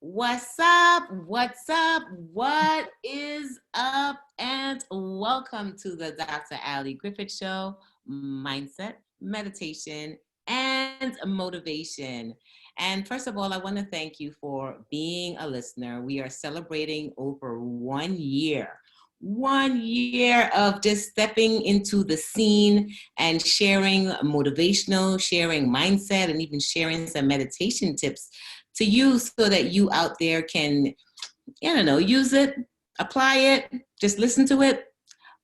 What's up? What's up? What is up? And welcome to the Dr. Ali Griffith Show, Mindset, Meditation, and Motivation. And first of all, I want to thank you for being a listener. We are celebrating over 1 year. 1 year of just stepping into the scene and sharing motivational, sharing mindset, and even sharing some meditation tips to you so that you out there can, use it, apply it, just listen to it.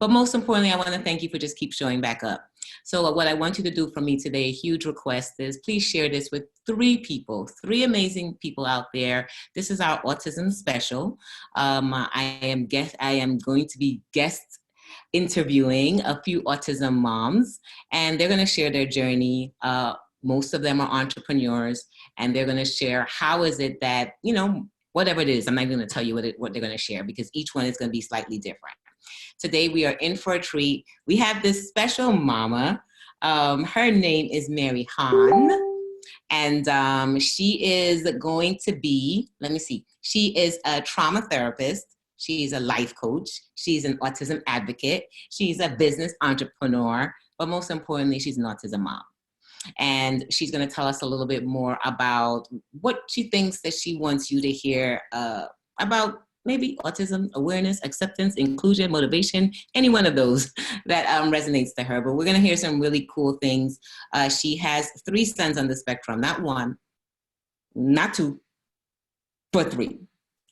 But most importantly, I want to thank you for just keep showing back up. So what I want you to do for me today, a huge request is please share this with 3 people, 3 amazing people out there. This is our autism special. I am going to be guest interviewing a few autism moms, and they're going to share their journey. Most of them are entrepreneurs, and they're going to share how is it that, whatever it is, I'm not going to tell you what they're going to share because each one is going to be slightly different. Today, we are in for a treat. We have this special mama. Her name is Mary Hahn, and she is going to be, she is a trauma therapist. She's a life coach. She's an autism advocate. She's a business entrepreneur, but most importantly, she's an autism mom. And she's going to tell us a little bit more about what she thinks that she wants you to hear about maybe autism, awareness, acceptance, inclusion, motivation, any one of those that resonates to her. But we're going to hear some really cool things. She has 3 sons on the spectrum, not 1, not 2, but 3.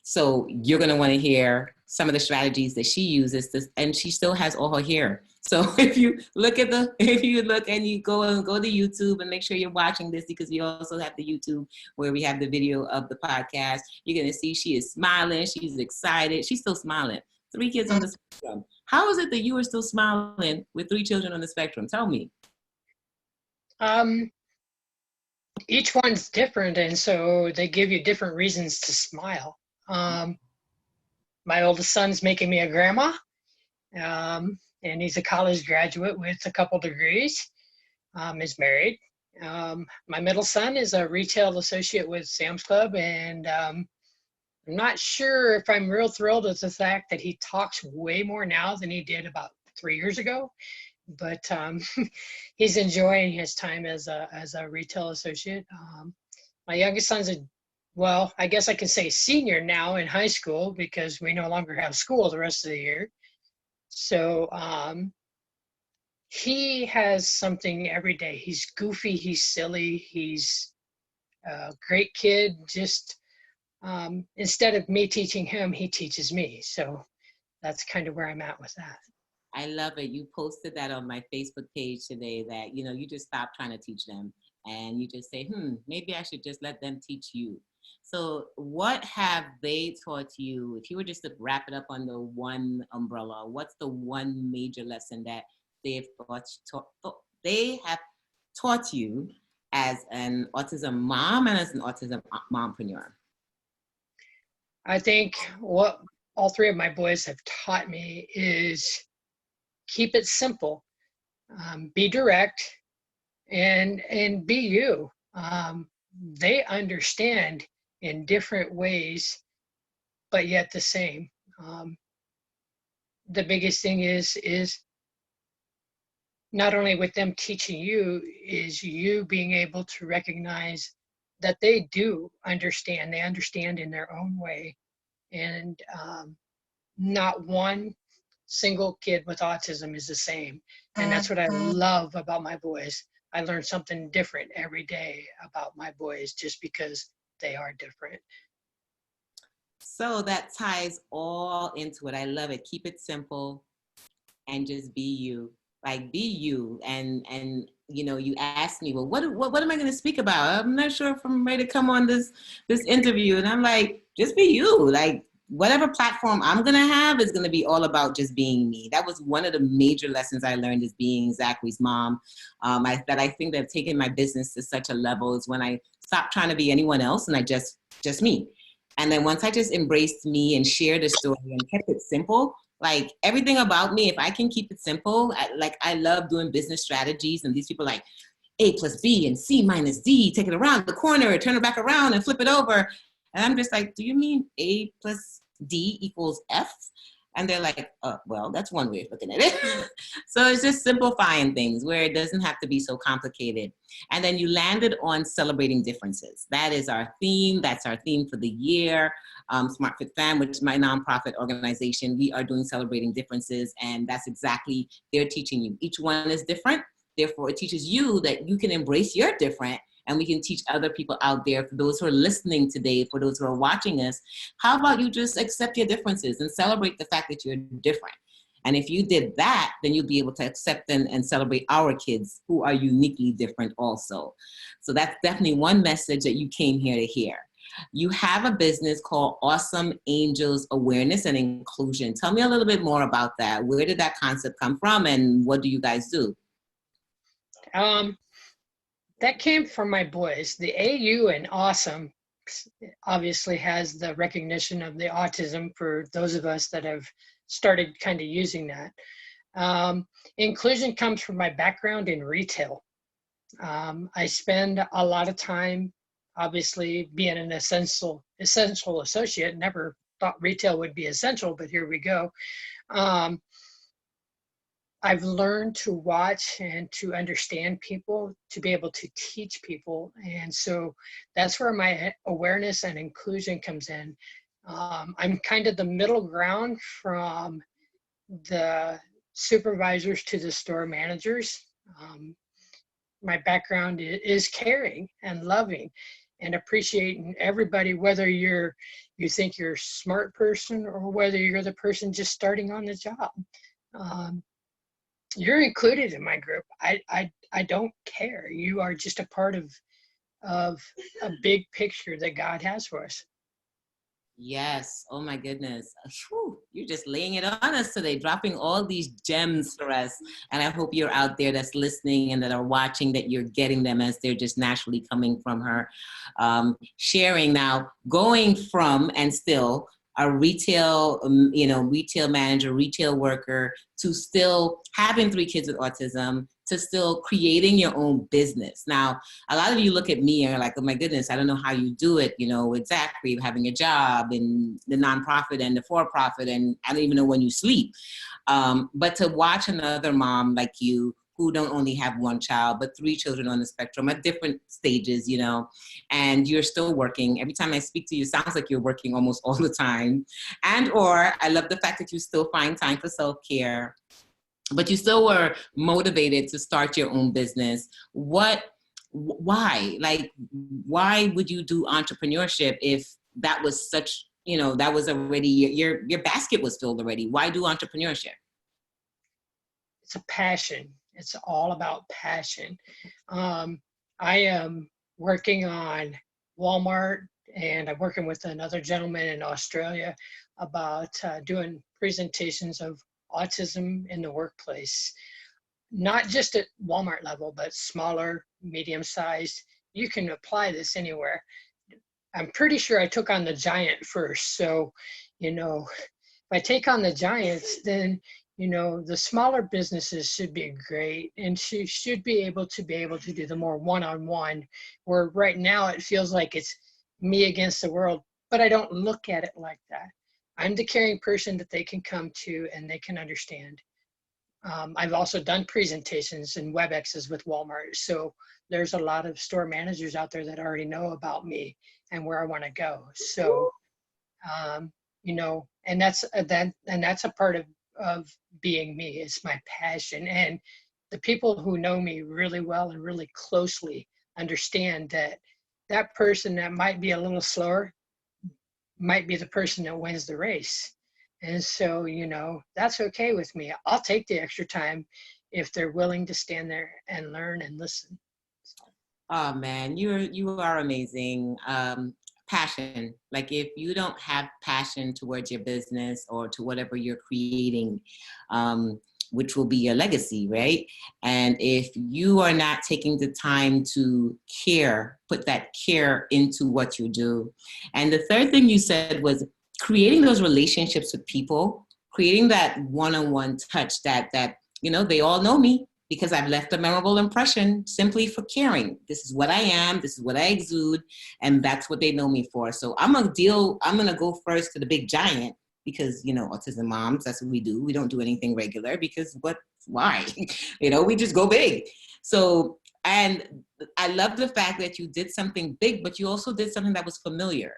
So you're going to want to hear some of the strategies that she uses, and she still has all her hair. So if you look and you go to YouTube and make sure you're watching this, because we also have the YouTube where we have the video of the podcast, you're going to see she is smiling. She's excited. She's still smiling. 3 kids on the spectrum. How is it that you are still smiling with 3 children on the spectrum? Tell me. Each one's different, and so they give you different reasons to smile. My oldest son's making me a grandma, and he's a college graduate with a couple degrees, is married. My middle son is a retail associate with Sam's Club, and I'm not sure if I'm real thrilled with the fact that he talks way more now than he did about 3 years ago, but he's enjoying his time as a retail associate. My youngest son's I guess I can say senior now in high school because we no longer have school the rest of the year. So he has something every day. He's goofy, he's silly, he's a great kid. Just instead of me teaching him, he teaches me. So that's kind of where I'm at with that. I love it. You posted that on my Facebook page today that, you just stop trying to teach them and you just say, maybe I should just let them teach you. So what have they taught you? If you were just to wrap it up on the one umbrella, what's the one major lesson that they have taught you as an autism mom and as an autism mompreneur? I think what all 3 of my boys have taught me is keep it simple, be direct, and be you. They understand in different ways, but yet the same. The biggest thing is not only with them teaching you, is you being able to recognize that they do understand. They understand in their own way, and not one single kid with autism is the same. And that's what I love about my boys. I learn something different every day about my boys just because they are different. So that ties all into it. I love it. Keep it simple and just be you. Like, be you. And you asked me, well, what am I going to speak about? I'm not sure if I'm ready to come on this interview. And I'm like, just be you. Like, whatever platform I'm going to have is going to be all about just being me. That was one of the major lessons I learned as being Zachary's mom. I think that taken my business to such a level is when I stopped trying to be anyone else and I just me. And then once I just embraced me and shared the story and kept it simple, like everything about me, if I can keep it simple, I love doing business strategies, and these people like A plus B and C minus D, take it around the corner, turn it back around and flip it over. And I'm just like, do you mean A plus D equals F? And they're like, well, that's one way of looking at it. So it's just simplifying things where it doesn't have to be so complicated. And then you landed on celebrating differences. That is our theme. That's our theme for the year. Smart Fit Fam, which is my nonprofit organization, we are doing celebrating differences. And that's exactly, they're teaching you. Each one is different. Therefore, it teaches you that you can embrace your different, and we can teach other people out there, for those who are listening today, for those who are watching us, how about you just accept your differences and celebrate the fact that you're different? And if you did that, then you'll be able to accept and celebrate our kids who are uniquely different also. So that's definitely one message that you came here to hear. You have a business called Ausome Angels Awareness and Inclusion. Tell me a little bit more about that. Where did that concept come from, and what do you guys do? That came from my boys. The AU and Awesome obviously has the recognition of the autism for those of us that have started kind of using that. Inclusion comes from my background in retail. I spend a lot of time, obviously, being an essential associate. Never thought retail would be essential, but here we go. I've learned to watch and to understand people, to be able to teach people. And so that's where my awareness and inclusion comes in. I'm kind of the middle ground from the supervisors to the store managers. My background is caring and loving and appreciating everybody, whether you think you're a smart person or whether you're the person just starting on the job. You're included in my group. I don't care. You are just a part of a big picture that God has for us. Yes. Oh my goodness. Whew. You're just laying it on us today, dropping all these gems for us. And I hope you're out there that's listening and that are watching, that you're getting them as they're just naturally coming from her. Sharing now, going from and still a retail, retail manager, retail worker, to still having 3 kids with autism, to still creating your own business. Now, a lot of you look at me and are like, oh my goodness, I don't know how you do it, with Zachary, having a job and the nonprofit and the for-profit, and I don't even know when you sleep. But to watch another mom like you, who don't only have 1 child, but 3 children on the spectrum at different stages, and you're still working. Every time I speak to you, it sounds like you're working almost all the time. Or I love the fact that you still find time for self-care, but you still were motivated to start your own business. Why? Why would you do entrepreneurship if that was such, that was already, your basket was filled already? Why do entrepreneurship? It's a passion. It's all about passion. I am working on Walmart, and I'm working with another gentleman in Australia about doing presentations of autism in the workplace, not just at Walmart level, but smaller, medium-sized. You can apply this anywhere. I'm pretty sure I took on the giant first. So, if I take on the giants, then the smaller businesses should be great, and should be able to do the more one-on-one, where right now it feels like it's me against the world, but I don't look at it like that. I'm the caring person that they can come to and they can understand. I've also done presentations and WebExes with Walmart. So there's a lot of store managers out there that already know about me and where I want to go. So, and that's a part of being me. It's my passion. And the people who know me really well and really closely understand that person that might be a little slower might be the person that wins the race. And so, that's okay with me. I'll take the extra time if they're willing to stand there and learn and listen. Oh man, you are amazing. Passion. Like, if you don't have passion towards your business or to whatever you're creating, which will be your legacy, right? And if you are not taking the time to care, put that care into what you do. And the third thing you said was creating those relationships with people, creating that one-on-one touch that they all know me. because I've left a memorable impression simply for caring. This is what I am, this is what I exude, and that's what they know me for. So I'm gonna go first to the big giant, because, you know, autism moms, that's what we do. We don't do anything regular because why? You know, we just go big. So, and I love the fact that you did something big, but you also did something that was familiar.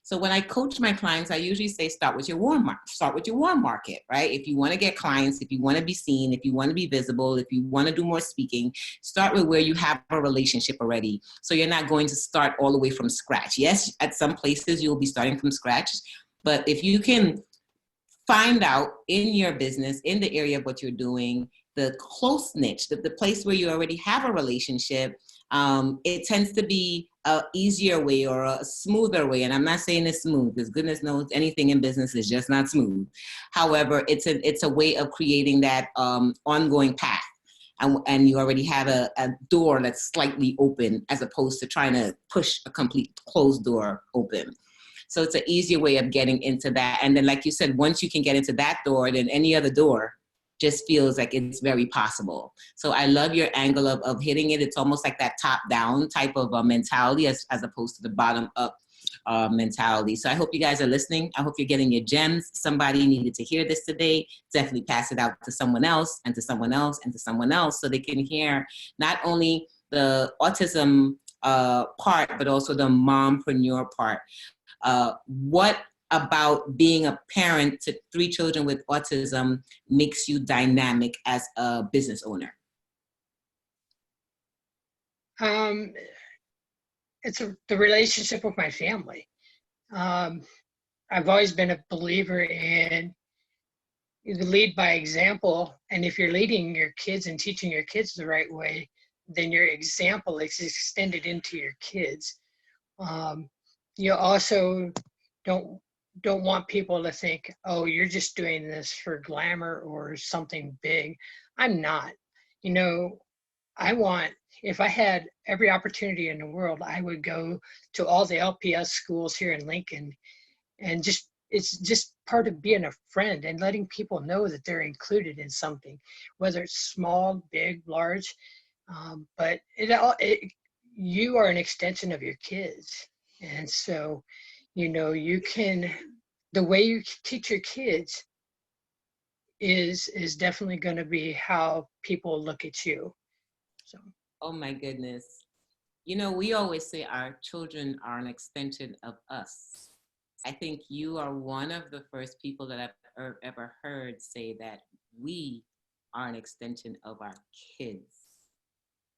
So when I coach my clients, I usually say start with your warm market, right? If you want to get clients, if you want to be seen, if you want to be visible, if you want to do more speaking, start with where you have a relationship already. So you're not going to start all the way from scratch. Yes, at some places you'll be starting from scratch, but if you can find out in your business, in the area of what you're doing, the close niche, the place where you already have a relationship, it tends to be a easier way or a smoother way. And I'm not saying it's smooth, because goodness knows anything in business is just not smooth. However, it's a way of creating that ongoing path. And you already have a door that's slightly open, as opposed to trying to push a complete closed door open. So it's an easier way of getting into that. And then, like you said, once you can get into that door, then any other door just feels like it's very possible. So I love your angle of hitting it. It's almost like that top-down type of mentality as opposed to the bottom-up mentality. So I hope you guys are listening. I hope you're getting your gems. Somebody needed to hear this today. Definitely pass it out to someone else and to someone else and to someone else, so they can hear not only the autism part, but also the mompreneur part. What about being a parent to 3 children with autism makes you dynamic as a business owner? It's the relationship with my family. I've always been a believer in you lead by example, and if you're leading your kids and teaching your kids the right way, then your example is extended into your kids. You also don't want people to think, oh, you're just doing this for glamour or something big. I'm not. You know, if I had every opportunity in the world, I would go to all the LPS schools here in Lincoln, and it's just part of being a friend and letting people know that they're included in something, whether it's small, big, large. But you are an extension of your kids. And so, you know, the way you teach your kids is definitely going to be how people look at you. So. Oh my goodness. You know, we always say our children are an extension of us. I think you are one of the first people that I've ever heard say that we are an extension of our kids.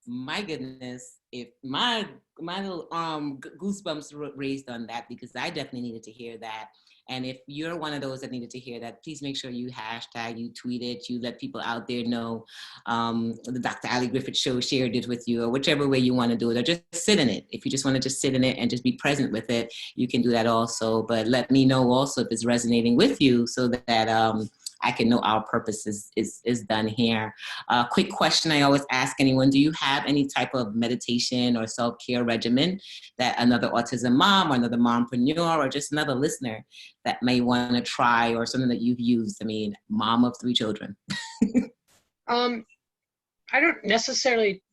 My goodness, if my little goosebumps raised on that, because I definitely needed to hear that. And if you're one of those that needed to hear that, please make sure you hashtag, you tweet it, you let people out there know the Dr. Ali Griffith Show shared it with you, or whichever way you want to do it, or just sit in it. If you just want to just sit in it and just be present with it, you can do that also. But let me know also if it's resonating with you, so that I can know our purpose is done here. Quick question I always ask anyone: do you have any type of meditation or self-care regimen that another autism mom or another mompreneur or just another listener that may want to try, or something that you've used? I mean, mom of 3 children. I don't necessarily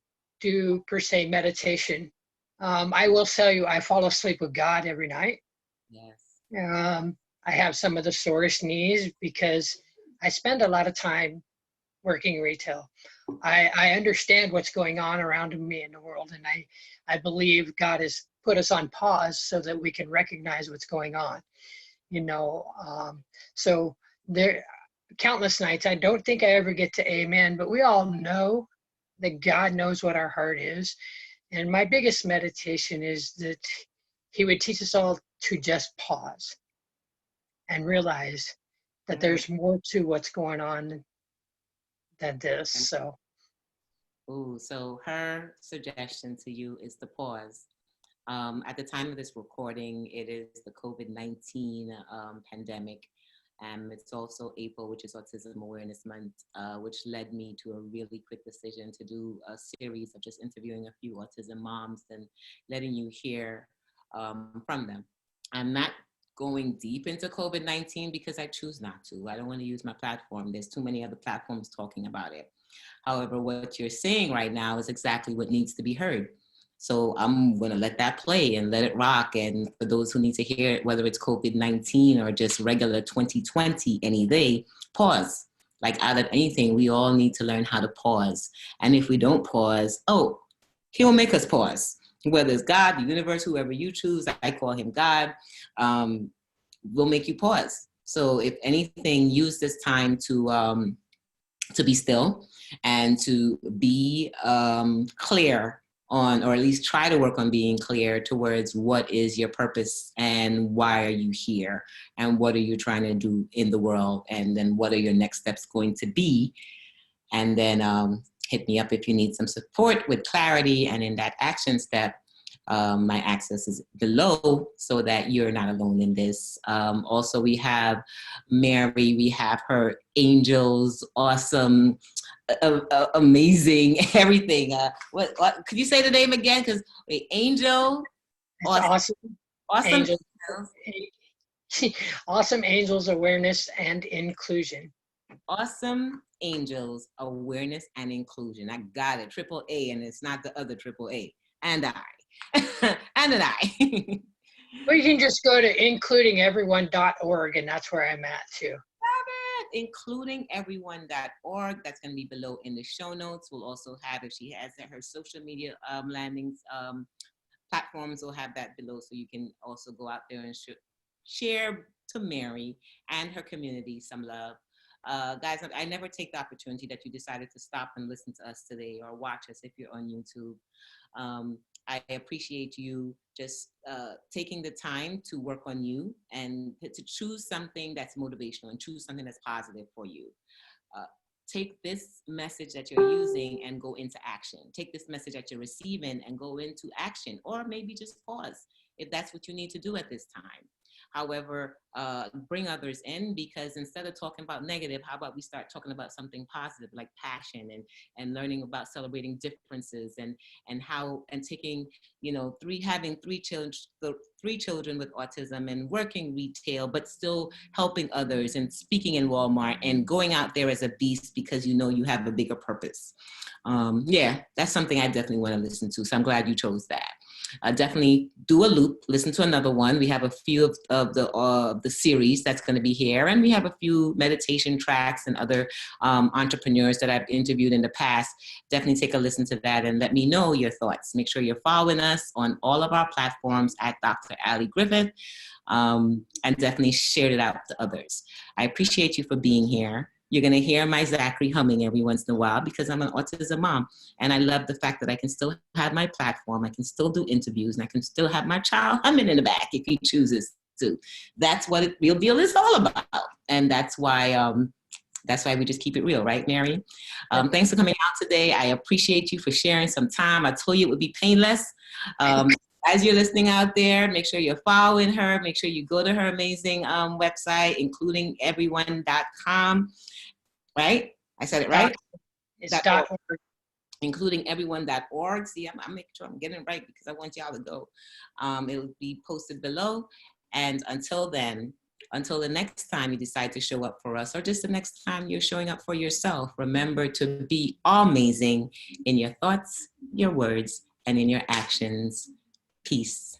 do per se meditation. I will tell you, I fall asleep with God every night. Yes. I have some of the sorest knees because I spend a lot of time working retail. I understand what's going on around me in the world, and I believe God has put us on pause so that we can recognize what's going on. You know, so there countless nights. I don't think I ever get to amen, but we all know that God knows what our heart is. And my biggest meditation is that He would teach us all to just pause and realize that there's more to what's going on than this. So. Ooh, so her suggestion to you is to pause. At the time of this recording, it is the COVID-19 pandemic. It's also April, which is Autism Awareness Month, which led me to a really quick decision to do a series of just interviewing a few autism moms and letting you hear from them. I'm not going deep into COVID-19 because I choose not to. I don't want to use my platform. There's too many other platforms talking about it. However, what you're saying right now is exactly what needs to be heard. So I'm going to let that play and let it rock. And for those who need to hear it, whether it's COVID-19 or just regular 2020 any day, pause. Like out of anything, we all need to learn how to pause. And if we don't pause, oh, he'll make us pause. Whether it's God, the universe, whoever you choose, I call him God, will make you pause. So if anything, use this time to be still and to be clear on, or at least try to work on being clear towards what is your purpose and why are you here and what are you trying to do in the world, and then what are your next steps going to be. And then hit me up if you need some support with clarity. And in that action step, my access is below so that you're not alone in this. Also, we have Mary, we have her Angels Awesome, amazing, everything. What could you say the name again? Because Angel Awesome. Awesome Angels. Ausome Angels Awareness and Inclusion. Awesome Angels Awareness and Inclusion. I got it. Triple A, and it's not the other triple A. And I. And an I. Or you can just go to includingeveryone.org, and that's where I'm at too. Includingeveryone.org. That's going to be below in the show notes. We'll also have, if she has her social media landings platforms, we'll have that below, so you can also go out there and share to Mary and her community some love. Guys, I never take the opportunity that you decided to stop and listen to us today or watch us if you're on YouTube. I appreciate you just taking the time to work on you and to choose something that's motivational and choose something that's positive for you. Take this message that you're using and go into action. Take this message that you're receiving and go into action, or maybe just pause if that's what you need to do at this time. However, bring others in, because instead of talking about negative, how about we start talking about something positive like passion and learning about celebrating differences and taking, having three children with autism and working retail, but still helping others and speaking in Walmart and going out there as a beast because you have a bigger purpose. Yeah, that's something I definitely want to listen to. So I'm glad you chose that. Definitely do a loop, listen to another one. We have a few of the series that's going to be here, and we have a few meditation tracks and other entrepreneurs that I've interviewed in the past. Definitely take a listen to that and let me know your thoughts. Make sure you're following us on all of our platforms at Dr. Ali Griffith, and definitely share it out to others. I appreciate you for being here. You're going to hear my Zachary humming every once in a while because I'm an autism mom. And I love the fact that I can still have my platform. I can still do interviews, and I can still have my child humming in the back if he chooses to. That's what Real Deal is all about. And that's why we just keep it real, right, Mary? Thanks for coming out today. I appreciate you for sharing some time. I told you it would be painless. As you're listening out there, make sure you're following her. Make sure you go to her amazing website, includingeveryone.com. Right? I said it right? It's .org. Includingeveryone.org. See, I'm making sure I'm getting it right because I want y'all to go. It'll be posted below. And until then, until the next time you decide to show up for us, or just the next time you're showing up for yourself, remember to be amazing in your thoughts, your words, and in your actions. Peace.